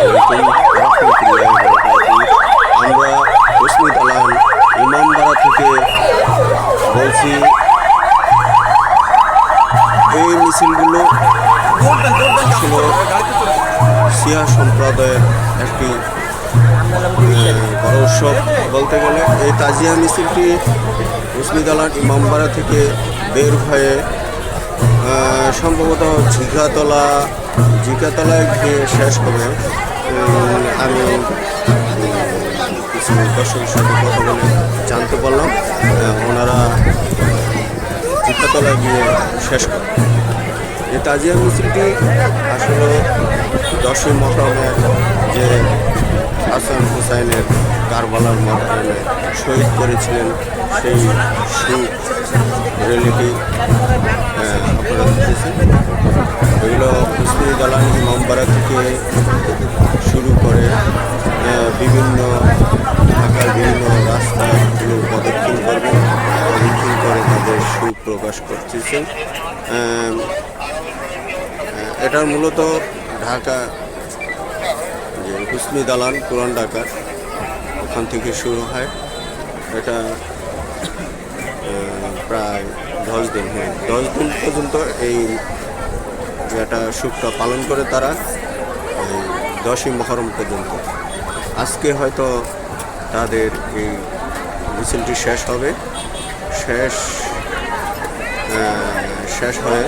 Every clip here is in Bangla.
আলাইকুম রহমতুল্লাহি ওয়া বারাকাতুহু। আমরা হোসনি দালান ইমামবাড়া থেকে বলছি, এই মিছিলগুলো আসলে শিয়া সম্প্রদায়ের একটি বড় উৎসব বলতে গেলে। এই তাজিয়া মিছিলটি হোসনি দালান ইমামবাড়া থেকে বের হয়ে সম্ভবত ঝিকাতলায় গিয়ে শেষ হবে। আমি কিছু দর্শকের সাথে কথা বলে জানতে পারলাম ওনারা ঝিকাতলায় গিয়ে শেষ করে। এই তাজিয়া মিছিলটি আসলে 10ই মুহররমের যে হাসান হুসাইনের কারবালার ময়দানে শহীদ করেছিলেন সেই রেলিটি আপনারা দেখতেছেন। এগুলো হোসনি দালান ইমামবাড়া থেকে শুরু করে বিভিন্ন ঢাকার বিভিন্ন রাস্তাগুলো প্রদক্ষিণ করে তাদের সুখ প্রকাশ করতেছেন। এটার মূলত ঢাকা যে হোসনি দালান পুরান ঢাকার ওখান থেকে শুরু হয়। এটা প্রায় 10 দিন পর্যন্ত এই যেটা সুখটা পালন করে তারা 10ই মুহররম পর্যন্ত। আজকে হয়তো তাদের এই মিছিলটি শেষ হবে। শেষ হয়ে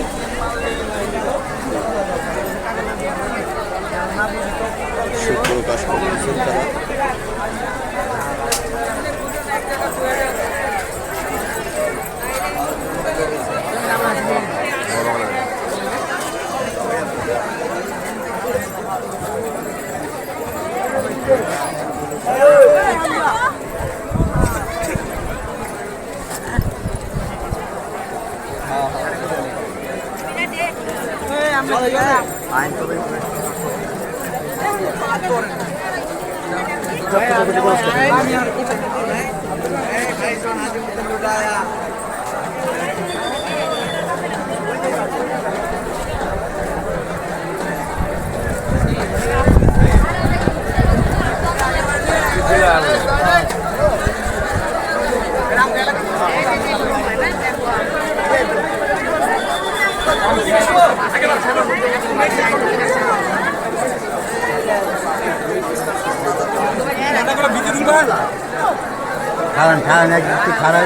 সুখ প্রকাশ করতেছেন তারা। খান একটু খারাপ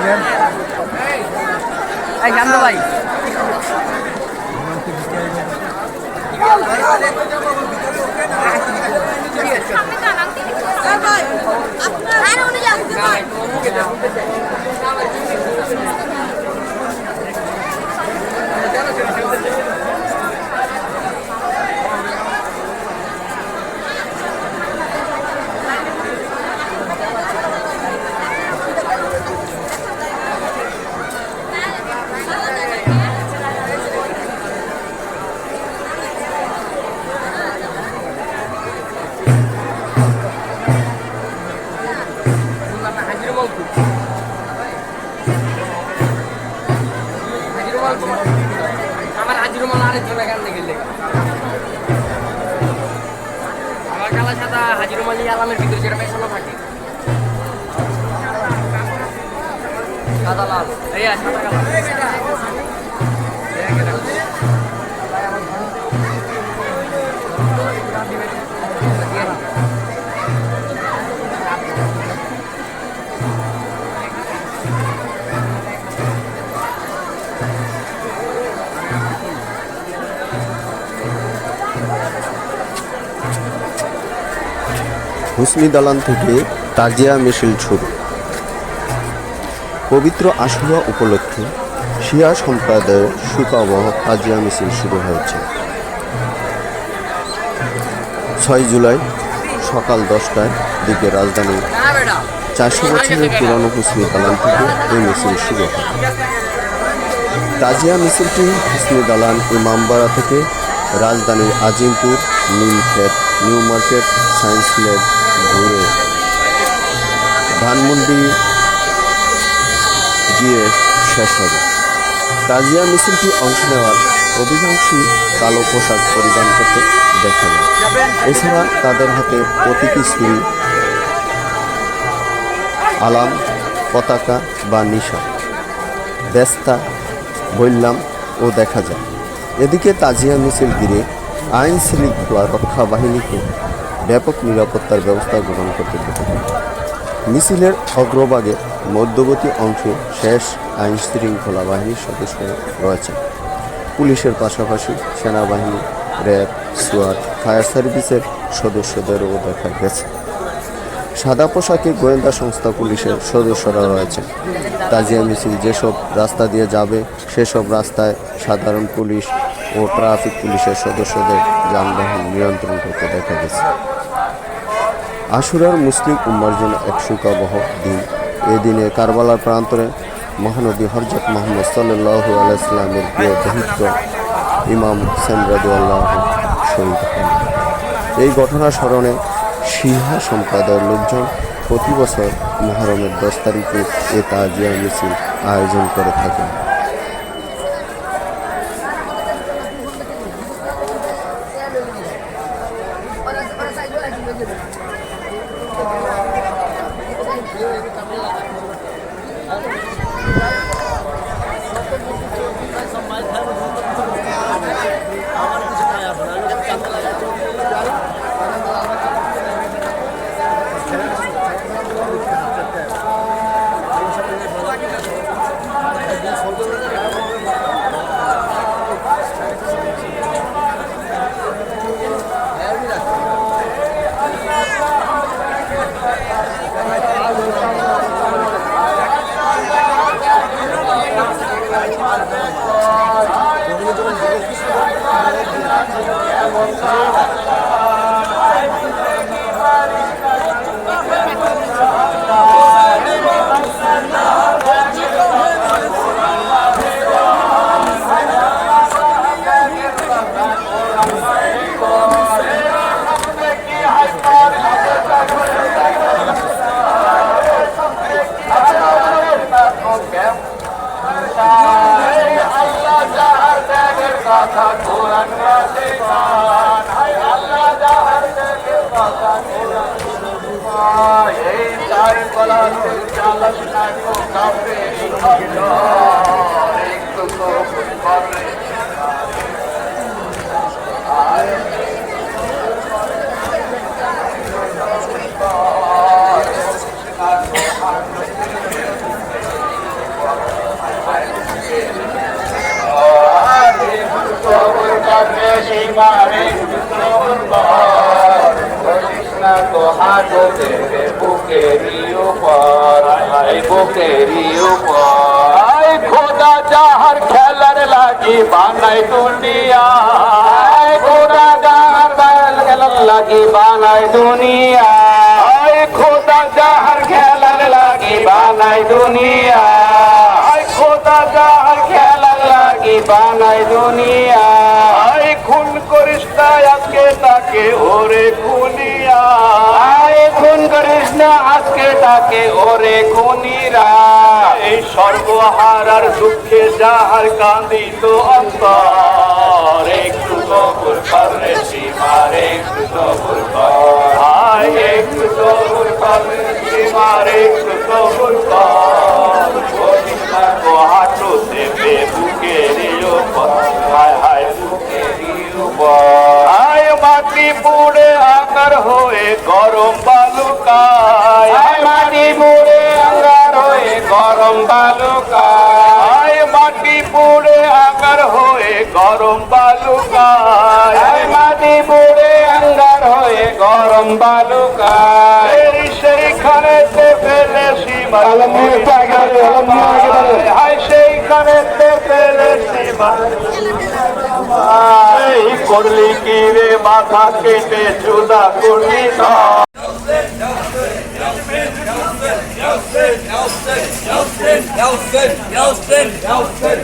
ভাই আমার হাজিরুমাল আরেকজন এখান গেলে আমার কালা সাদা হাজিরুমাল আলামের ভিতরে যেটা পেছানো থাকে সাদা লাল এই সাদা কালার হোসনি দালান থেকে তাজিয়া মিছিল শুরু। পবিত্র আশুরা উপলক্ষে শিয়া সম্প্রদায়ের সুখবহ তাজিয়া মিছিল শুরু হয়েছে। 6 জুলাই সকাল 10টার দিকে রাজধানীর 400 বছরের পুরানো হোসনি দালান থেকে এই মিছিল শুরু হয়। তাজিয়া মিছিলটি হোসনি দালান ইমামবাড়া থেকে রাজধানীর Azimpur, Nilkhet, new market, science lab ঘুরে ধানমন্ডি গিয়ে শেষ হবে। তাজিয়া মিছিলটি অংশ নেওয়ার অধিকাংশই কালো পোশাক পরিধান করতে দেখা যায়। এছাড়া তাদের হাতে প্রতীকী ছুরি, আলাম, পতাকা বা নিশা, বেস্তা, বললাম ও দেখা যায়। এদিকে তাজিয়া মিছিল ঘিরে আইন শৃঙ্খলা রক্ষা বাহিনীকে ব্যাপক নিরাপত্তার ব্যবস্থা গ্রহণ করতে দেখা যায়। মিছিলের অগ্রভাগে মধ্যবর্তী অংশে শেষ আইন শৃঙ্খলা বাহিনীর সদস্য রয়েছে। পুলিশের পাশাপাশি সেনাবাহিনী, র্যাব, সোয়াট, ফায়ার সার্ভিসের সদস্যদেরও দেখা গেছে। সাদা পোশাকে গোয়েন্দা সংস্থা পুলিশের সদস্যরা রয়েছে। তাজিয়া মিছিল যেসব রাস্তা দিয়ে যাবে সেসব রাস্তায় সাধারণ পুলিশ ও ট্রাফিক পুলিশের সদস্যদের যানবাহন নিয়ন্ত্রণ করতে দেখা গেছে। আশুরার মুসলিম উম্মার জন্য এক শোকাবহ দিন। এই দিনে কারবালার প্রান্তরে মহানবী হযরত মুহাম্মদ সাল্লাল্লাহু আলাইহি ওয়াসাল্লামের প্রিয় দহিত্র ইমাম হোসেন রাদিয়াল্লাহু শহীদ হন। এই ঘটনা স্মরণে শিয়া সম্প্রদায়ের লোকজন প্রতি বছর মুহররমের 10 তারিখে এ তাজিয়া মিছিল আয়োজন করে থাকেন। খোদা যাহার খেলার লাগি বানাই দুনিয়া, খোদা যাহার খেলার লাগি বানাই দুনিয়া, খোদা যাহার খেলার লাগি বানাই দুনিয়া, খোদা যাহার খেলার লাগি বানাই দুনিয়া। খুন করিস না আজকে তাকে ওরে খুনিয়া, খুন করিস না আজকে তাকে ওরে খুনিরা। এই সর্বহারার দুঃখে যাহার কান্দিত অন্তর, একটু সবুর কর রে সীমার, একটু সবুর কর, একটু সবুর কর রে সীমার, একটু সবুর কর। করিস না গো হাঁটু দেবে বুকেরই উপর, হায় হায় বুকেরই উপর। মাটি পুড়ে আকার হয়ে গরম বালুকায়, মাটি পুড়ে আকার হয়ে গরম বালুকায়, মাটি পুড়ে আকার হয়ে গরম বালুকায়, মাটি পুড়ে আঙ্গার হয়ে গরম বালুকায়। সেইখানে ফেলে সীমা, হায় সেইখানে ফেলে সীমা। এই করলি কি রে মাথা কেটে জুদা করলি না। Nelson.